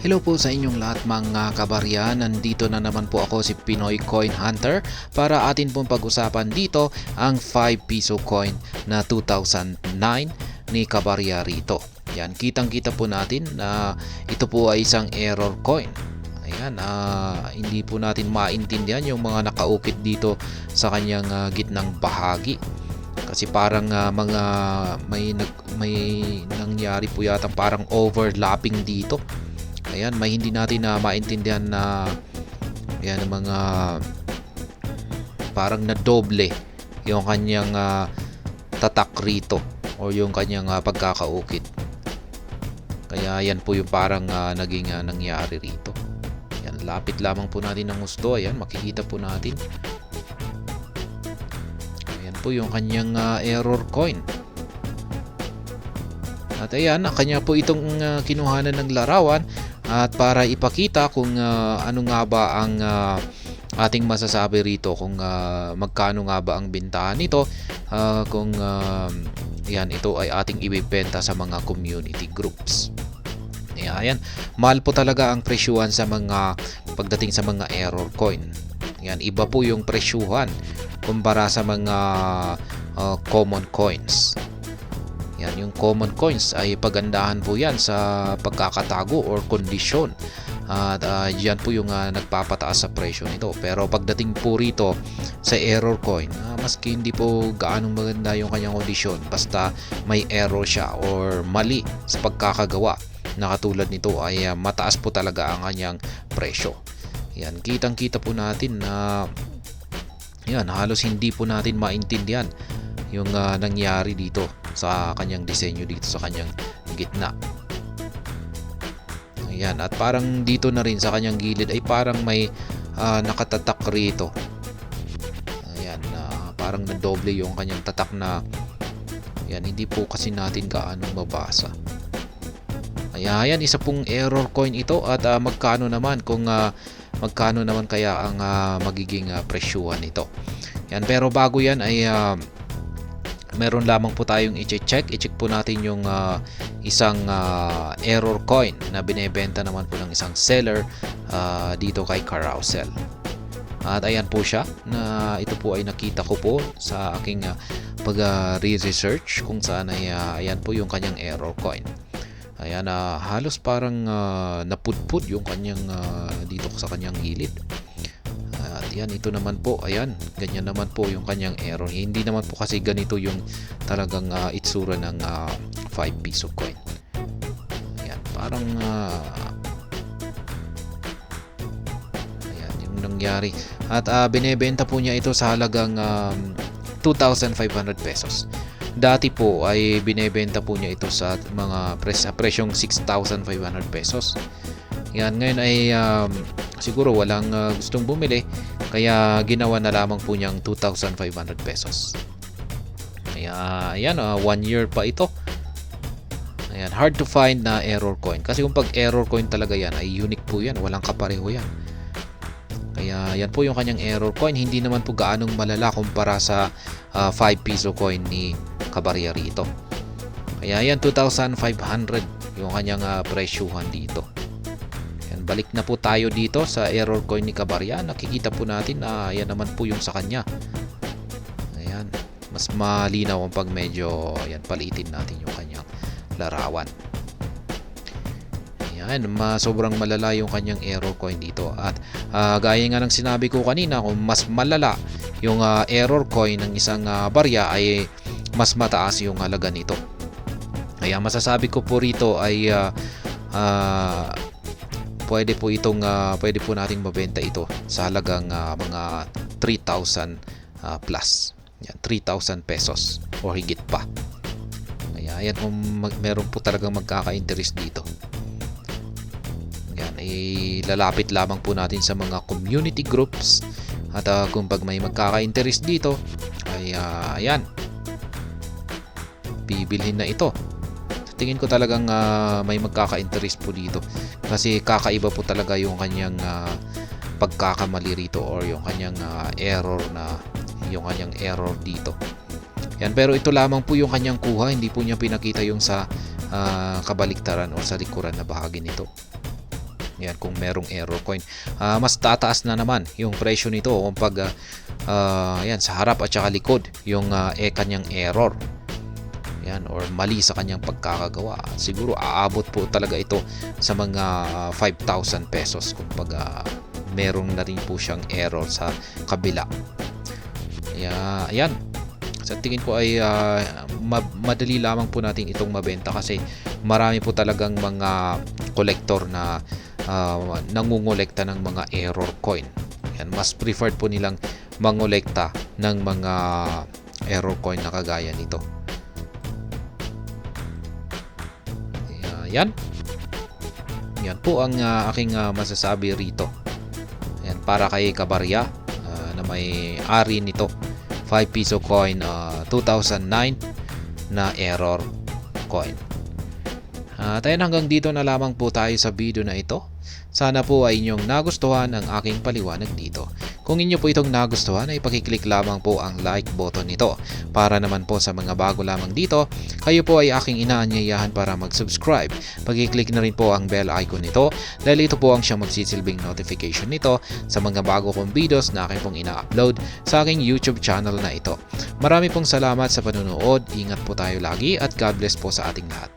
Hello po sa inyong lahat mga kabarya, nandito na naman po ako si Pinoy Coin Hunter para atin pong pag-usapan dito ang 5 piso coin na 2009 ni kabarya rito. Yan, kitang-kita po natin na ito po ay isang error coin. Ayan, hindi po natin maintindihan yung mga nakaukit dito sa kanyang gitnang bahagi. Kasi parang may nangyari po yata parang overlapping dito. Ayan, may hindi natin na maintindihan na ayan, mga parang na doble yung kanyang tatak rito o yung kanyang pagkakaukit. Kaya yan po yung parang naging nangyari rito. Yan, lapit lamang po natin ng gusto. Ayan, makikita po natin. Ayan po yung kanyang error coin. At ayan, kanya po itong kinuhanan ng larawan. At para ipakita kung ano nga ba ang ating masasabi rito, kung magkano nga ba ang bintahan nito, kung yan, ito ay ating ibebenta sa mga community groups. Ayan, mahal po talaga ang presyuhan sa mga pagdating sa mga error coin. Yan, iba po yung presyuhan kumpara sa mga common coins. Yan, yung common coins ay pagandahan po yan sa pagkakatago or kondisyon. At yan po yung nagpapataas sa presyo nito. Pero pagdating po rito sa error coin, maski hindi po gaano maganda yung kanyang kondisyon, basta may error siya or mali sa pagkakagawa na katulad nito ay mataas po talaga ang kanyang presyo. Yan, kitang-kita po natin na yan, halos hindi po natin maintindihan yung nangyari dito sa kanyang disenyo dito sa kanyang gitna. Ayan, at parang dito na rin sa kanyang gilid ay parang may nakatatak rito. Ayan, parang na doble yung kanyang tatak na yan, hindi po kasi natin gaano mabasa. Ayan, isa pong error coin ito. At magkano naman kung magkano naman kaya ang magiging presyuhan nito. Yan, pero bago yan ay meron lamang po tayong i-check. I-check po natin yung isang error coin na binebenta naman po ng isang seller dito kay Carousel. At ayan po siya, na ito po ay nakita ko po sa aking pag-research kung saan ay ayan po yung kanyang error coin. Ayan, halos parang napudpud yung kanyang dito sa kanyang gilid. At yan, ito naman po, ayan, ganyan naman po yung kanyang error. Hindi naman po kasi ganito yung talagang itsura ng 5 piso coin. Ayan, parang ayan yung nangyari. At binebenta po niya ito sa halagang 2,500 pesos. Dati po ay binebenta po niya ito sa mga presyong 6,500 pesos. Yan, ngayon ay siguro walang gustong bumili, kaya ginawa na lamang po niyang 2,500 pesos. Kaya ayan, 1 year pa ito. Ayan, hard to find na error coin. Kasi kung pag error coin talaga yan, ay unique po yan, walang kapareho yan. Kaya yan po yung kanyang error coin. Hindi naman po gaanong malala kumpara sa 5 piso coin ni kabarya rito. Kaya yan, 2,500 yung kanyang presyuhan dito. Yan, balik na po tayo dito sa error coin ni kabarya. Nakikita po natin na yan naman po yung sa kanya. Ayan, mas malinaw pag medyo yan, palitin natin yung kanyang larawan. Ayan, sobrang malala yung kanyang error coin dito. At gaya nga ng sinabi ko kanina, kung mas malala yung error coin ng isang barya ay mas mataas yung halaga nito. Kaya masasabi ko po rito ay pwede po nating mabenta ito sa halagang mga 3,000 plus. Yan, 3,000 pesos o higit pa. Kaya ayan, kung meron po talagang magkaka-interest dito. Yan, lalapit lamang po natin sa mga community groups. At kung pag may magkaka-interest dito ay ayan, bibilhin na ito. Tingin ko talagang may magkaka-interest po dito kasi kakaiba po talaga yung kanyang pagkakamali rito or yung kanyang error dito. Yan, pero ito lamang po yung kanyang kuha, hindi po niya pinakita yung sa kabaliktaran o sa likuran na bahagi nito. Yan, kung merong error coin. Mas tataas na naman yung presyo nito kapag yan, sa harap at saka likod yung kanyang error. Yan, or mali sa kanyang pagkakagawa. Siguro aabot po talaga ito sa mga 5,000 pesos kapag merong na rin po siyang error sa kabila. Ayan. Sa tingin ko ay madali lamang po natin itong mabenta kasi marami po talagang mga collector na nangungolekta ng mga error coin. Yan, mas preferred po nilang mangolekta ng mga error coin na kagaya nito. Yan po ang aking masasabi rito. Yan, para kay Kabarya na may ari nito, 5 piso coin 2009 na error coin. Ayan, hanggang dito na lamang po tayo sa video na ito. Sana po ay inyong nagustuhan ang aking paliwanag dito. Kung inyo po itong nagustuhan ay pakiclick lamang po ang like button nito. Para naman po sa mga bago lamang dito, kayo po ay aking inaanyayahan para mag-subscribe. Pakiclick na rin po ang bell icon nito dahil ito po ang siyang magsisilbing notification nito sa mga bago kong videos na aking pong ina-upload sa aking YouTube channel na ito. Marami pong salamat sa panunood, ingat po tayo lagi at God bless po sa ating lahat.